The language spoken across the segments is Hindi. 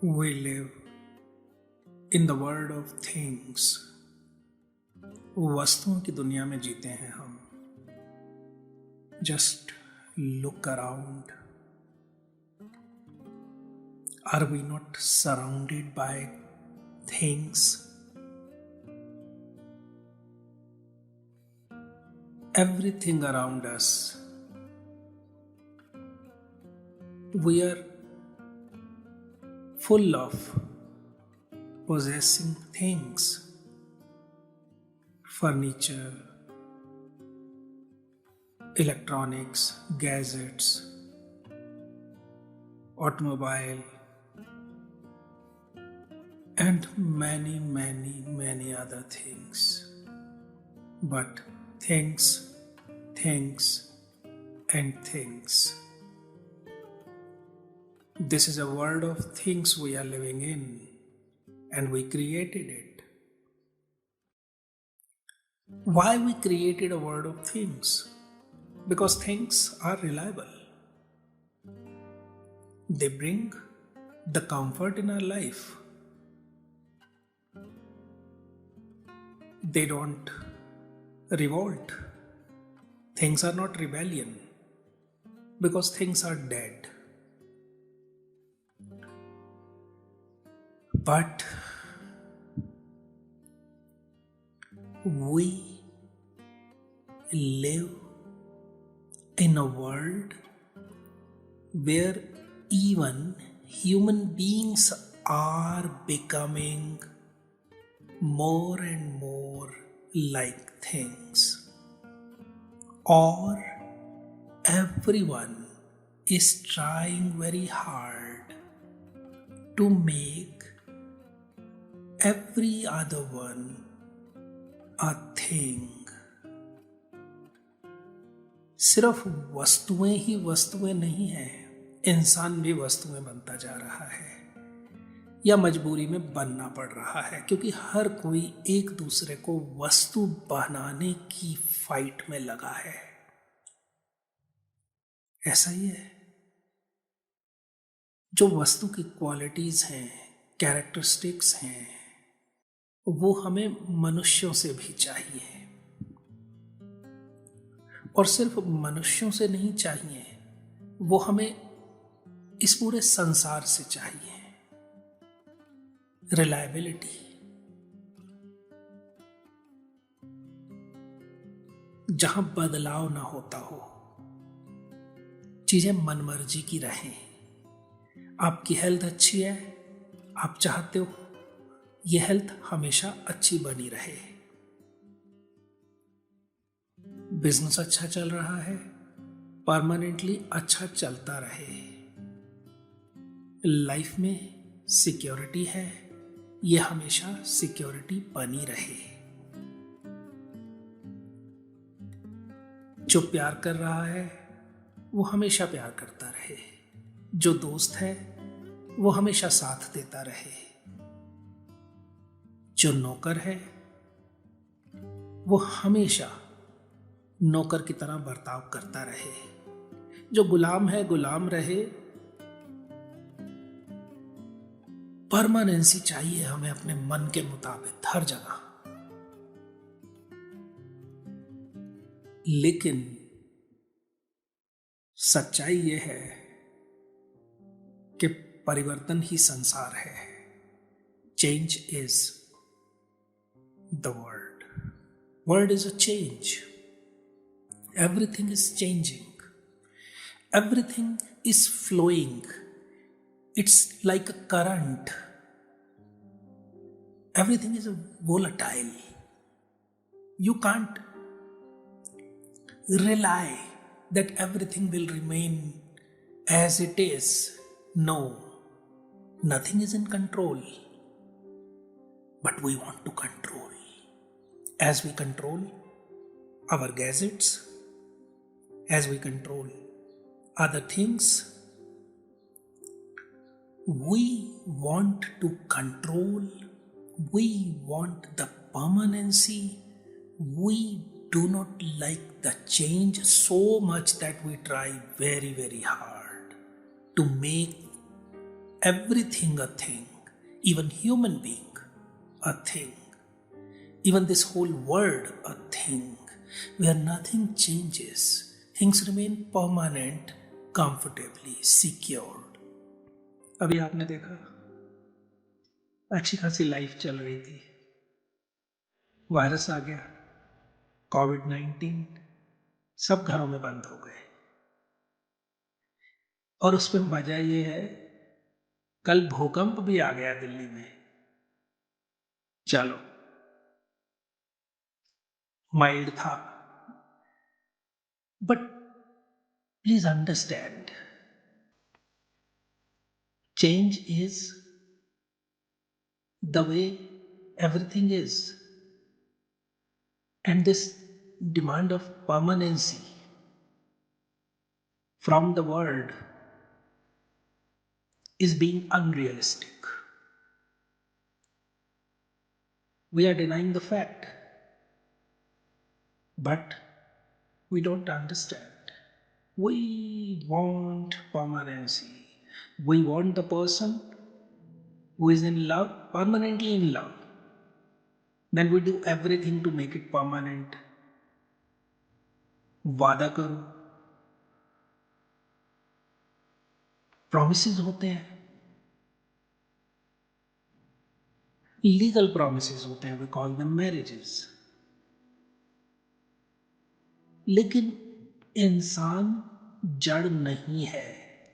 We live in the world of things. वस्तुओं की दुनिया में जीते हैं हम. Just look around. Are we not surrounded by things? Everything around us. We are full of possessing things, furniture, electronics, gadgets, automobile, and many other things. But things, and things. This is a world of things we are living in, and we created it. Why we created a world of things? Because things are reliable. They bring the comfort in our life. They don't revolt. Things are not rebellion, because things are dead. But we live in a world where even human beings are becoming more and more like things, or everyone is trying very hard to make every other one a thing. सिर्फ वस्तुएं ही वस्तुएं नहीं हैं, इंसान भी वस्तुएं बनता जा रहा है, या मजबूरी में बनना पड़ रहा है, क्योंकि हर कोई एक दूसरे को वस्तु बनाने की फाइट में लगा है. ऐसा ही है. जो वस्तु की क्वालिटीज हैं, कैरेक्टरिस्टिक्स हैं, वो हमें मनुष्यों से भी चाहिए. और सिर्फ मनुष्यों से नहीं चाहिए, वो हमें इस पूरे संसार से चाहिए. रिलायबिलिटी. जहां बदलाव ना होता हो, चीजें मनमर्जी की रहें. आपकी हेल्थ अच्छी है, आप चाहते हो ये हेल्थ हमेशा अच्छी बनी रहे. बिजनेस अच्छा चल रहा है, परमानेंटली अच्छा चलता रहे. लाइफ में सिक्योरिटी है, ये हमेशा सिक्योरिटी बनी रहे. जो प्यार कर रहा है वो हमेशा प्यार करता रहे. जो दोस्त है वो हमेशा साथ देता रहे. जो नौकर है वो हमेशा नौकर की तरह बर्ताव करता रहे. जो गुलाम है गुलाम रहे. परमानेंसी चाहिए हमें अपने मन के मुताबिक हर जगह. लेकिन सच्चाई यह है कि परिवर्तन ही संसार है. Change is the world. World is a change. Everything is changing. Everything is flowing. It's like a current. Everything is volatile. You can't rely that everything will remain as it is. No. Nothing is in control. But we want to control. As we control our gadgets, as we control other things, we want to control, we want the permanency, we do not like the change so much that we try very hard to make everything a thing, even human being a thing, even this whole world a thing, where nothing changes, things remain permanent, comfortably secured. अभी आपने देखा अच्छी खासी लाइफ चल रही थी, वायरस आ गया, कोविड-19, सब घरों में बंद हो गए। और उस पर वजह यह है, कल भूकंप भी आ गया दिल्ली में। चलो माइल्ड था, but please understand, change is the way everything is, and this demand of permanency from the world is being unrealistic. We are denying the fact, but we don't understand. We want permanency. We want the person who is in love, permanently in love. Then we do everything to make it permanent. वादा करो, promises होते हैं, लीगल promises होते हैं, we call them marriages. लेकिन इंसान जड़ नहीं है,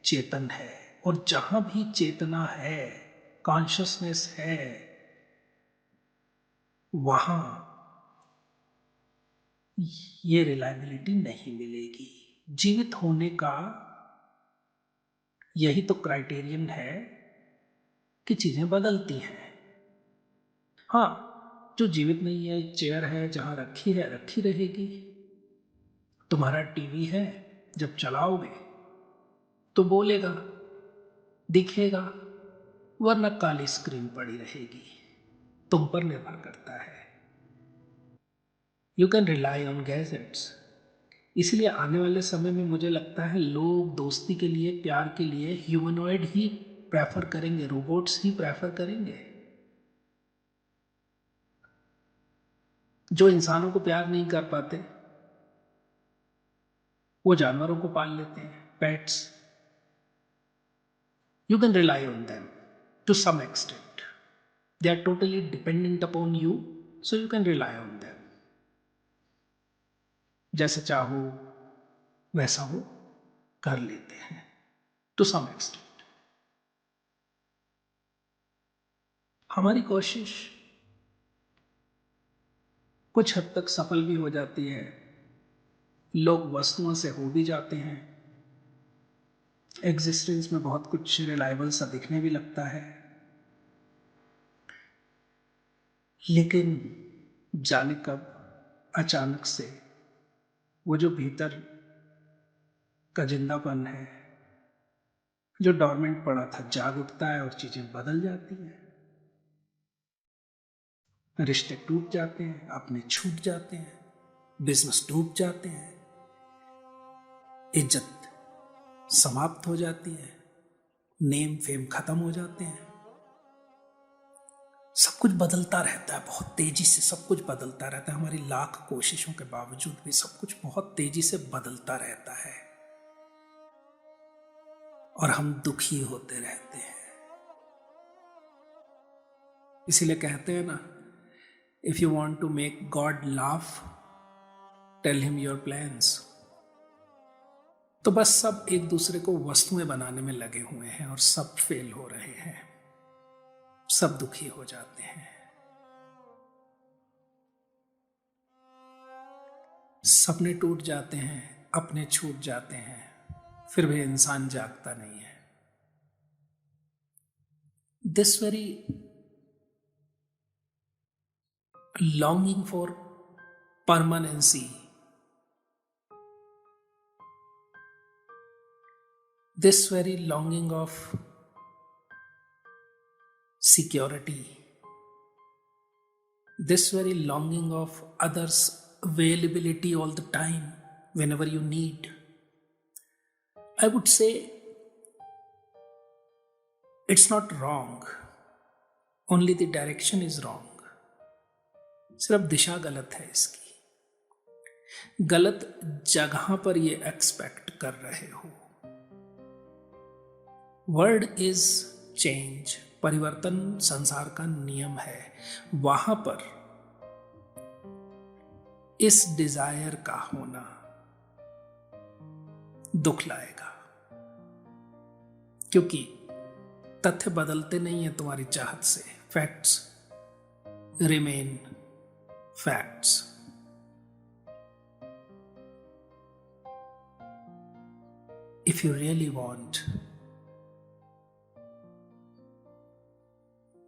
चेतन है, और जहां भी चेतना है, कॉन्शियसनेस है, वहां ये रिलायबिलिटी नहीं मिलेगी। जीवित होने का यही तो क्राइटेरियन है कि चीजें बदलती हैं। हाँ, जो जीवित नहीं है, चेयर है जहां रखी है रखी रहेगी। तुम्हारा टीवी है, जब चलाओगे तो बोलेगा, दिखेगा, वरना काली स्क्रीन पड़ी रहेगी। तुम पर निर्भर करता है। You can rely on gadgets. इसलिए आने वाले समय में मुझे लगता है लोग दोस्ती के लिए, प्यार के लिए ह्यूमनॉइड ही प्रेफर करेंगे, रोबोट्स ही प्रेफर करेंगे। जो इंसानों को प्यार नहीं कर पाते वो जानवरों को पाल लेते हैं, pets. You can rely on them to some extent. They are totally dependent upon you, so you can rely on them. जैसे चाहो वैसा वो कर लेते हैं टू सम एक्सटेंट। हमारी कोशिश कुछ हद तक सफल भी हो जाती है, लोग वस्तुओं से हो भी जाते हैं, एग्जिस्टेंस में बहुत कुछ रिलायबल सा दिखने भी लगता है, लेकिन जाने कब अचानक से वो जो भीतर का जिंदापन है, जो डॉर्मेंट पड़ा था, जाग उठता है और चीजें बदल जाती हैं। रिश्ते टूट जाते हैं, अपने छूट जाते हैं, बिजनेस डूब जाते हैं, इज्जत समाप्त हो जाती है, नेम फेम खत्म हो जाते हैं। सब कुछ बदलता रहता है, बहुत तेजी से सब कुछ बदलता रहता है। हमारी लाख कोशिशों के बावजूद भी सब कुछ बहुत तेजी से बदलता रहता है और हम दुखी होते रहते हैं। इसीलिए कहते हैं ना, if you want to make God laugh, tell him your plans. तो बस सब एक दूसरे को वस्तुएं बनाने में लगे हुए हैं और सब फेल हो रहे हैं, सब दुखी हो जाते हैं। सपने टूट जाते हैं, अपने छूट जाते हैं, फिर भी इंसान जागता नहीं है। This very longing for permanency, this very longing of security, this very longing of others' availability all the time whenever you need, I would say it's not wrong, only the direction is wrong. सिर्फ दिशा गलत है इसकी, गलत जगह पर ये एक्सपेक्ट कर रहे हो। वर्ड इज चेंज, परिवर्तन संसार का नियम है। वहां पर इस डिजायर का होना दुख लाएगा, क्योंकि तथ्य बदलते नहीं है तुम्हारी चाहत से। Facts remain facts. If you really want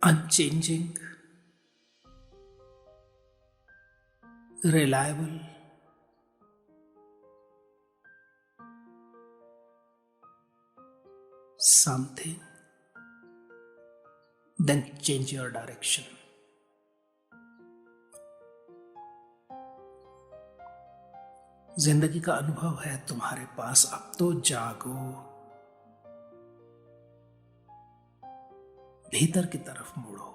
unchanging, reliable, something, then change your direction. जिंदगी का अनुभव है तुम्हारे पास, अब तो जागो, भीतर की तरफ मुड़ो।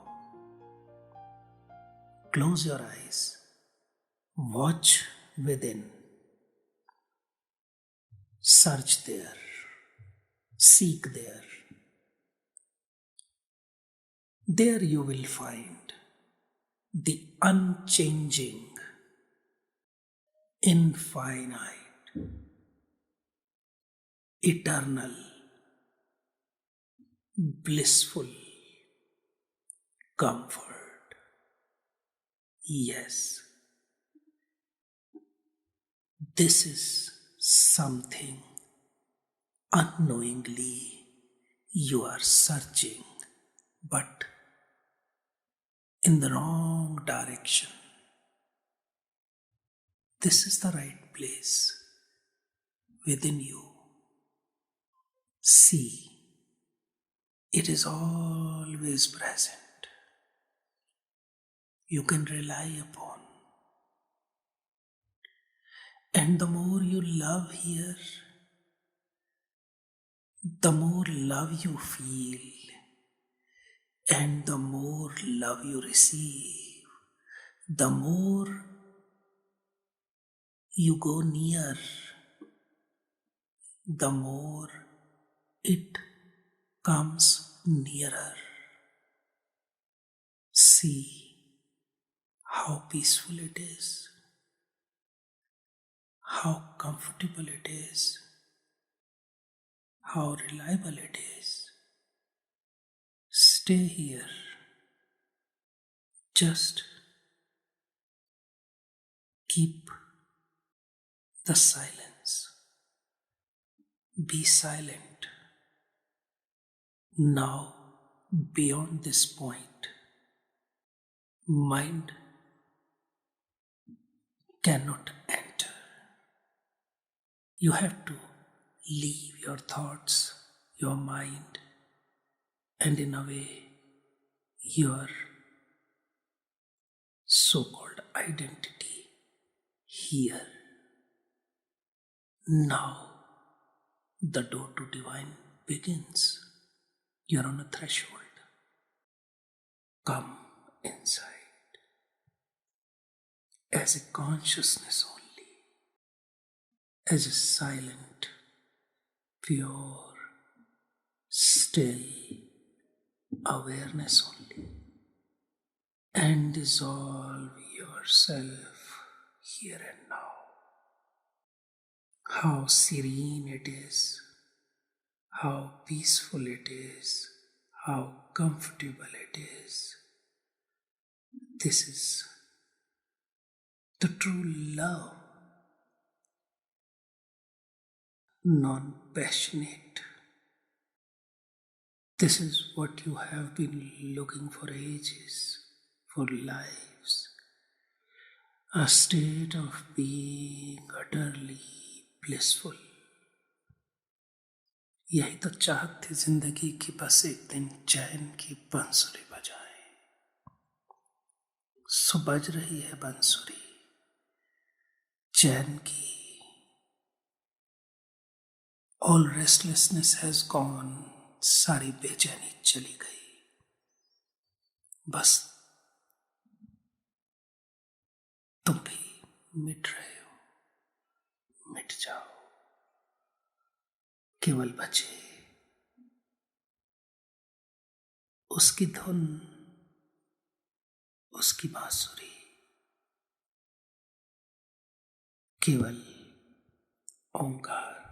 Close your eyes, watch within, search there, seek there. There you will find the unchanging, infinite, eternal, blissful comfort. Yes, this is something unknowingly you are searching, but in the wrong direction. This is the right place within you. See, it is always present. You can rely upon. And the more you love here, the more love you feel, and the more love you receive, the more you go near, the more it comes nearer. See how peaceful it is, how comfortable it is, how reliable it is. Stay here. Just keep the silence. Be silent. Now, beyond this point, mind cannot enter. You have to leave your thoughts, your mind, and in a way, your so-called identity here. Now, the door to divine begins. You're on a threshold. Come inside as a consciousness only, as a silent, pure, still awareness only, and dissolve yourself here and now. How serene it is, how peaceful it is, how comfortable it is. This is the true love, non-passionate. This is what you have been looking for ages, for lives. A state of being utterly blissful. यही तो चाहत थी जिंदगी की, बस एक दिन चैन की बांसुरी बजाए। सो बज रही है बांसुरी चैन की। All restlessness has gone, सारी बेचैनी चली गई। बस तुम भी मिट रहे हो, मिट जाओ। केवल बचे उसकी धुन, उसकी बांसुरी, केवल ओंकार।